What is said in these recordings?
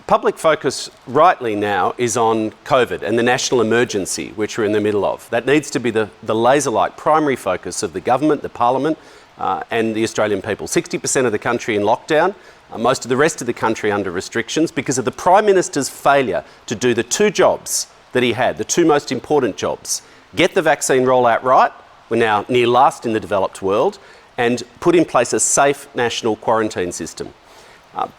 Public focus rightly now is on COVID and the national emergency, which we're in the middle of. That needs to be the laser-like primary focus of the government, the parliament, and the Australian people. 60% of the country in lockdown, most of the rest of the country under restrictions because of the Prime Minister's failure to do the two jobs that he had, the two most important jobs. Get the vaccine rollout right, we're now near last in the developed world, and put in place a safe national quarantine system.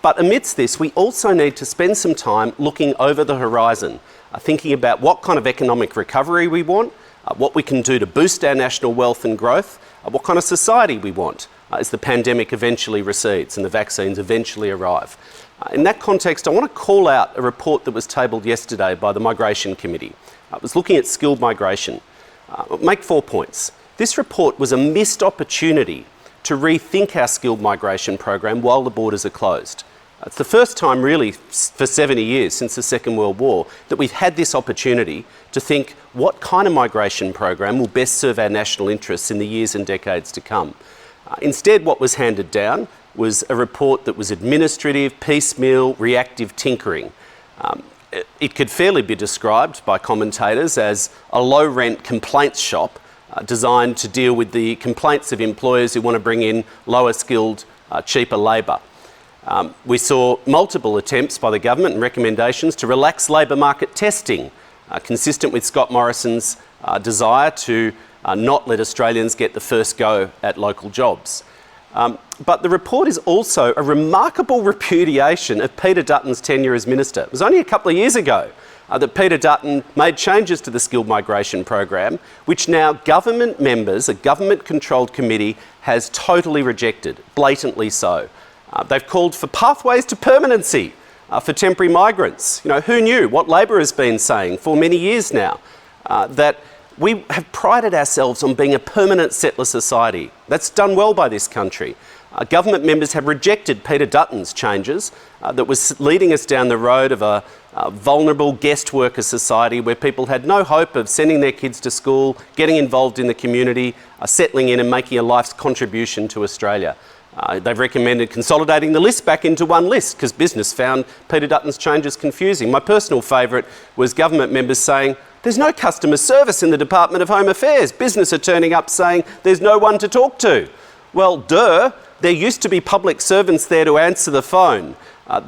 But amidst this, we also need to spend some time looking over the horizon, thinking about what kind of economic recovery we want, what we can do to boost our national wealth and growth, what kind of society we want as the pandemic eventually recedes and the vaccines eventually arrive. In that context, I want to call out a report that was tabled yesterday by the Migration Committee. It was looking at skilled migration. I'll make 4 points. This report was a missed opportunity to rethink our skilled migration program while the borders are closed. It's the first time really for 70 years since the Second World War that we've had this opportunity to think what kind of migration program will best serve our national interests in the years and decades to come. Instead, what was handed down was a report that was administrative, piecemeal, reactive tinkering. It could fairly be described by commentators as a low-rent complaints shop designed to deal with the complaints of employers who want to bring in lower-skilled, cheaper labour. We saw multiple attempts by the government and recommendations to relax labour market testing, consistent with Scott Morrison's desire to not let Australians get the first go at local jobs. But the report is also a remarkable repudiation of Peter Dutton's tenure as minister. It was only a couple of years ago that Peter Dutton made changes to the skilled migration program, which now government members, a government-controlled committee, has totally rejected, blatantly so. They've called for pathways to permanency for temporary migrants. You know, who knew what Labor has been saying for many years now, that we have prided ourselves on being a permanent settler society. That's done well by this country. Government members have rejected Peter Dutton's changes that was leading us down the road of a vulnerable guest worker society where people had no hope of sending their kids to school, getting involved in the community, settling in and making a life's contribution to Australia. They've recommended consolidating the list back into one list because business found Peter Dutton's changes confusing. My personal favourite was government members saying, there's no customer service in the Department of Home Affairs. Business are turning up saying there's no one to talk to. Well, duh, there used to be public servants there to answer the phone.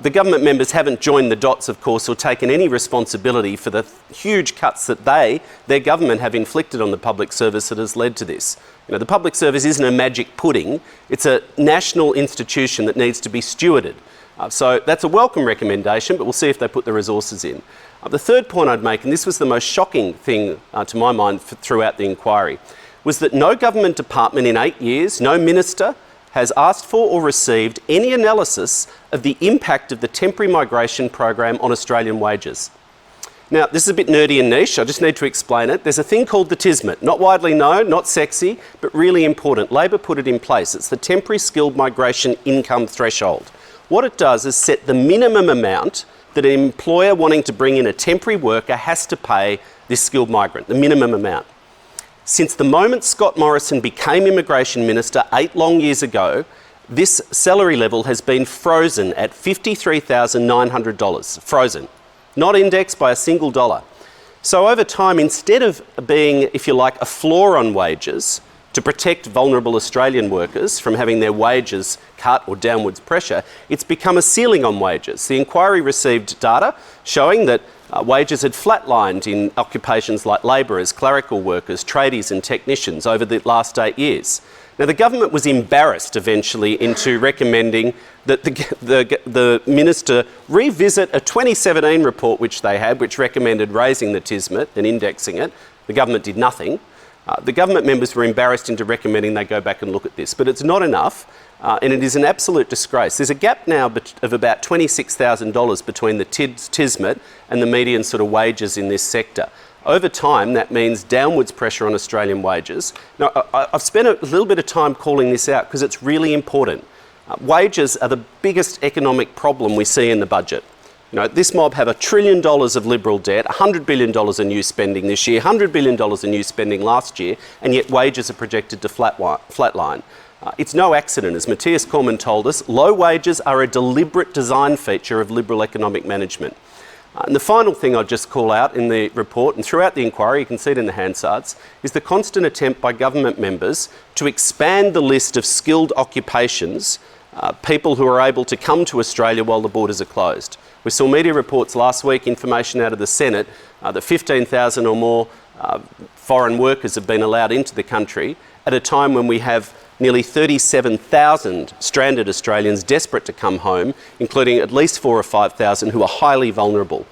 The government members haven't joined the dots, of course, or taken any responsibility for the huge cuts that their government have inflicted on the public service that has led to this. You know, the public service isn't a magic pudding. It's a national institution that needs to be stewarded. So that's a welcome recommendation, but we'll see if they put the resources in. The third point I'd make, and this was the most shocking thing to my mind throughout the inquiry, was that no government department in 8 years, no minister, has asked for or received any analysis of the impact of the temporary migration program on Australian wages. Now, this is a bit nerdy and niche, I just need to explain it. There's a thing called the TSMIT, not widely known, not sexy, but really important. Labor put it in place. It's the Temporary Skilled Migration Income Threshold. What it does is set the minimum amount that an employer wanting to bring in a temporary worker has to pay this skilled migrant, the minimum amount. Since the moment Scott Morrison became Immigration Minister 8 long years ago, this salary level has been frozen at $53,900. Frozen. Not indexed by a single dollar. So over time, instead of being, if you like, a floor on wages to protect vulnerable Australian workers from having their wages cut or downwards pressure, it's become a ceiling on wages. The inquiry received data showing that wages had flatlined in occupations like labourers, clerical workers, tradies and technicians over the last 8 years. Now, the government was embarrassed eventually into recommending that the minister revisit a 2017 report which they had, which recommended raising the TSMIT and indexing it. The government did nothing. The government members were embarrassed into recommending they go back and look at this, but it's not enough, and it is an absolute disgrace. There's a gap now of about $26,000 between the TSMIT and the median sort of wages in this sector. Over time, that means downwards pressure on Australian wages. Now, I've spent a little bit of time calling this out because it's really important. Wages are the biggest economic problem we see in the budget. You know, this mob have $1 trillion of Liberal debt, $100 billion in new spending this year, $100 billion in new spending last year, and yet wages are projected to flatline. It's no accident, as Matthias Cormann told us, low wages are a deliberate design feature of Liberal economic management. And the final thing I'd just call out in the report and throughout the inquiry, you can see it in the Hansards, is the constant attempt by government members to expand the list of skilled occupations, people who are able to come to Australia while the borders are closed. We saw media reports last week, information out of the Senate, that 15,000 or more foreign workers have been allowed into the country at a time when we have nearly 37,000 stranded Australians desperate to come home, including at least 4,000 or 5,000 who are highly vulnerable.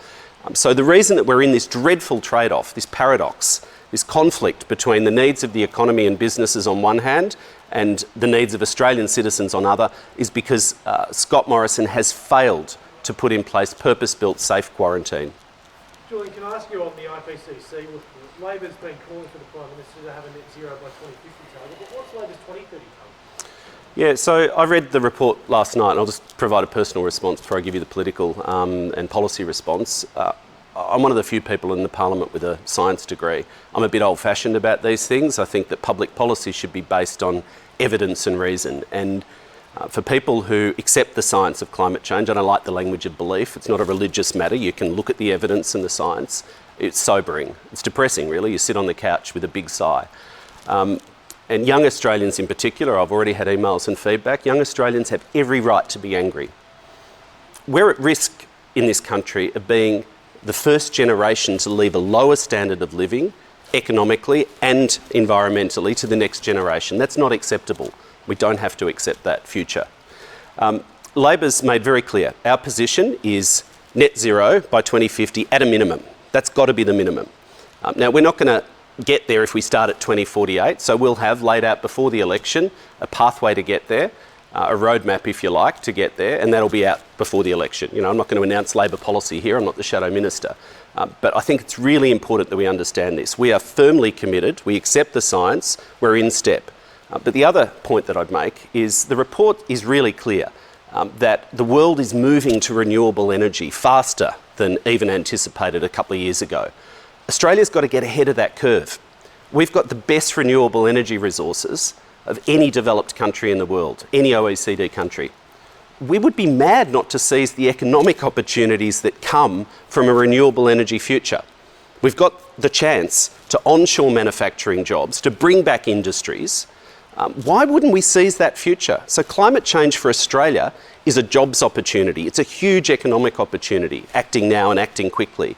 So the reason that we're in this dreadful trade-off, this paradox, this conflict between the needs of the economy and businesses on one hand and the needs of Australian citizens on other, is because Scott Morrison has failed to put in place purpose-built safe quarantine. Julian, can I ask you on the IPCC report? Labor's been calling for the Prime Minister to have a net zero by 2050 target, but what's Labor's 2030 target? Yeah, so I read the report last night, and I'll just provide a personal response before I give you the political and policy response. I'm one of the few people in the Parliament with a science degree. I'm a bit old-fashioned about these things. I think that public policy should be based on evidence and reason. And for people who accept the science of climate change, I don't like the language of belief. It's not a religious matter. You can look at the evidence and the science. It's sobering. It's depressing, really. You sit on the couch with a big sigh. And young Australians in particular, I've already had emails and feedback, young Australians have every right to be angry. We're at risk in this country of being the first generation to leave a lower standard of living, economically and environmentally, to the next generation. That's not acceptable. We don't have to accept that future. Labor's made very clear, our position is net zero by 2050 at a minimum. That's got to be the minimum. Now, we're not going to get there if we start at 2048, so we'll have laid out before the election a pathway to get there, a roadmap, if you like, to get there, and that'll be out before the election. You know, I'm not going to announce Labor policy here, I'm not the shadow minister, but I think it's really important that we understand this. We are firmly committed, we accept the science, we're in step. But the other point that I'd make is the report is really clear that the world is moving to renewable energy faster than even anticipated a couple of years ago. Australia's got to get ahead of that curve. We've got the best renewable energy resources of any developed country in the world, any OECD country. We would be mad not to seize the economic opportunities that come from a renewable energy future. We've got the chance to onshore manufacturing jobs, to bring back industries. Why wouldn't we seize that future? So climate change for Australia is a jobs opportunity. It's a huge economic opportunity, acting now and acting quickly.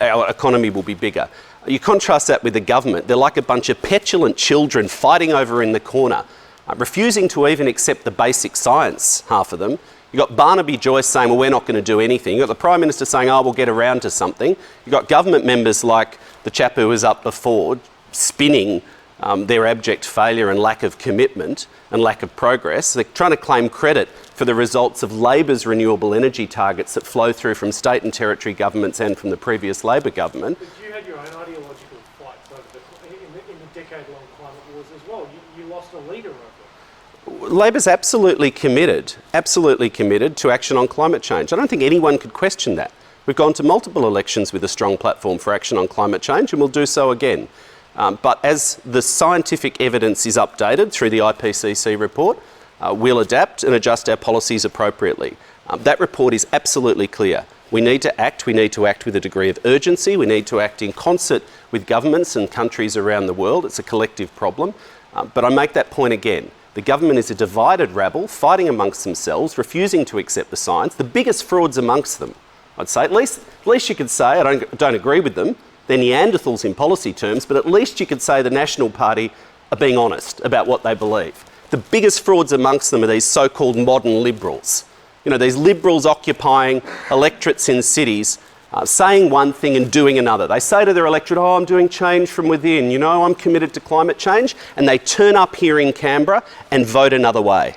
Our economy will be bigger. You contrast that with the government. They're like a bunch of petulant children fighting over in the corner, refusing to even accept the basic science, half of them. You've got Barnaby Joyce saying, well, we're not going to do anything. You've got the Prime Minister saying, oh, we'll get around to something. You've got government members like the chap who was up before, spinning their abject failure and lack of commitment and lack of progress. They're trying to claim credit for the results of Labor's renewable energy targets that flow through from state and territory governments and from the previous Labor government. But you had your own ideological fights over in the decade-long climate wars as well. You lost a leader over it. Labor's absolutely committed to action on climate change. I don't think anyone could question that. We've gone to multiple elections with a strong platform for action on climate change, and we'll do so again. But as the scientific evidence is updated through the IPCC report, we'll adapt and adjust our policies appropriately. That report is absolutely clear. We need to act with a degree of urgency, we need to act in concert with governments and countries around the world. It's a collective problem. But I make that point again. The government is a divided rabble, fighting amongst themselves, refusing to accept the science. The biggest frauds amongst them, I'd say. At least you could say, I don't agree with them, they're Neanderthals in policy terms, but at least you could say the National Party are being honest about what they believe. The biggest frauds amongst them are these so-called modern liberals. You know, these liberals occupying electorates in cities, saying one thing and doing another. They say to their electorate, oh, I'm doing change from within, you know, I'm committed to climate change, and they turn up here in Canberra and vote another way.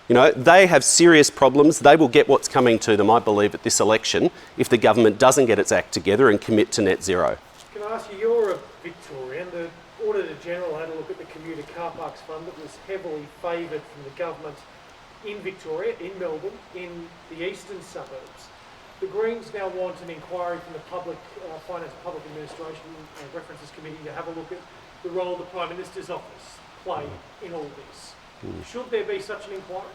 You know, they have serious problems. They will get what's coming to them, I believe, at this election if the government doesn't get its act together and commit to net zero. Can I ask you, you're a Victorian. The Auditor-General had a look at the commuter car parks fund that was heavily favoured from the government in Victoria, in Melbourne, in the eastern suburbs. The Greens now want an inquiry from the Finance and Public Administration References Committee to have a look at the role the Prime Minister's office played in all this. Should there be such an inquiry?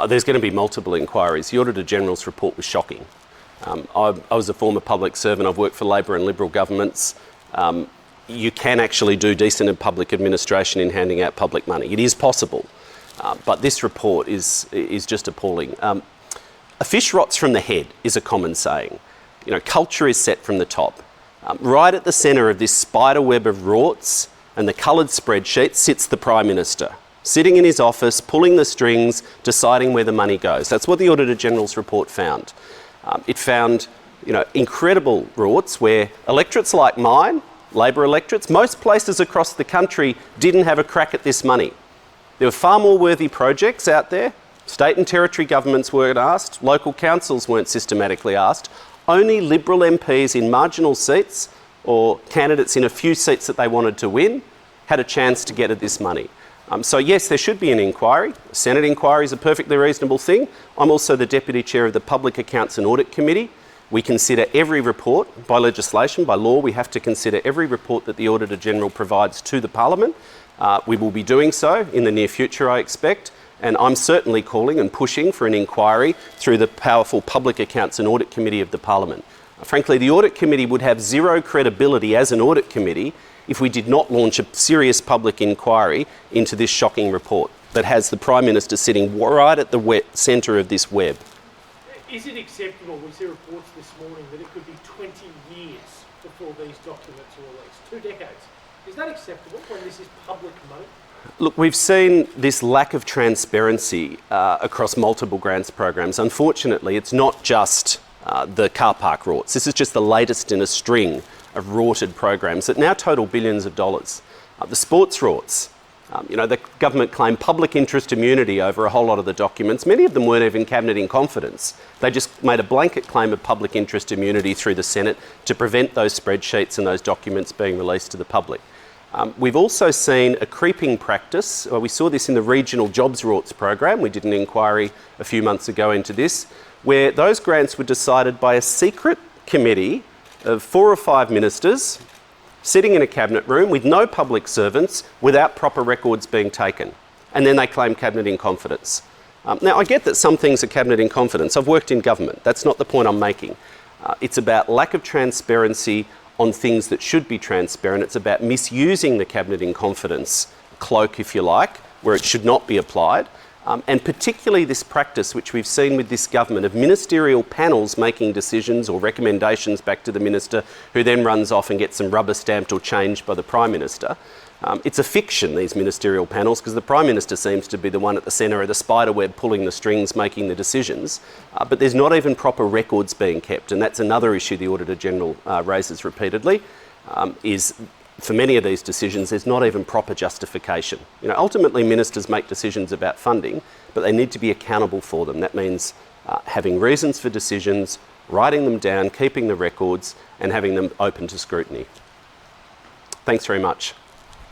There's going to be multiple inquiries. The Auditor General's report was shocking. I was a former public servant. I've worked for Labor and Liberal governments. You can actually do decent and public administration in handing out public money. It is possible, but this report is just appalling. A fish rots from the head is a common saying. You know, culture is set from the top. Right at the centre of this spider web of rorts and the coloured spreadsheet sits the Prime Minister, sitting in his office, pulling the strings, deciding where the money goes. That's what the Auditor General's report found. It found, incredible rorts where electorates like mine, Labor electorates, most places across the country didn't have a crack at this money. There were far more worthy projects out there. State and territory governments weren't asked. Local councils weren't systematically asked. Only Liberal MPs in marginal seats or candidates in a few seats that they wanted to win had a chance to get at this money. So yes, there should be an inquiry. A Senate inquiry is a perfectly reasonable thing. I'm also the Deputy Chair of the Public Accounts and Audit Committee. We consider every report, by legislation, by law, we have to consider every report that the Auditor General provides to the Parliament. We will be doing so in the near future, I expect, and I'm certainly calling and pushing for an inquiry through the powerful Public Accounts and Audit Committee of the Parliament. Frankly, the Audit Committee would have zero credibility as an audit committee if we did not launch a serious public inquiry into this shocking report that has the Prime Minister sitting right at the centre of this web. Is it acceptable, we see reports this morning, that it could be 20 years before these documents are released? 2 decades. Is that acceptable when this is public money? Look, we've seen this lack of transparency across multiple grants programs. Unfortunately, it's not just the Carpark Rorts. This is just the latest in a string of rorted programs that now total billions of dollars. The sports Rorts, the government claimed public interest immunity over a whole lot of the documents. Many of them weren't even cabinet in confidence. They just made a blanket claim of public interest immunity through the Senate to prevent those spreadsheets and those documents being released to the public. We've also seen a creeping practice. We saw this in the Regional Jobs Rorts program. We did an inquiry a few months ago into this, where those grants were decided by a secret committee of 4 or 5 ministers sitting in a cabinet room with no public servants without proper records being taken. And then they claim cabinet in confidence. Now, I get that some things are cabinet in confidence. I've worked in government. That's not the point I'm making. It's about lack of transparency on things that should be transparent. It's about misusing the cabinet in confidence cloak, if you like, where it should not be applied. And particularly this practice, which we've seen with this government, of ministerial panels making decisions or recommendations back to the minister, who then runs off and gets them rubber stamped or changed by the Prime Minister. It's a fiction, these ministerial panels, because the Prime Minister seems to be the one at the centre of the spider web pulling the strings, making the decisions. But there's not even proper records being kept, and that's another issue the Auditor General raises repeatedly, is for many of these decisions, there's not even proper justification. Ultimately, ministers make decisions about funding, but they need to be accountable for them. That means having reasons for decisions, writing them down, keeping the records, and having them open to scrutiny. Thanks very much.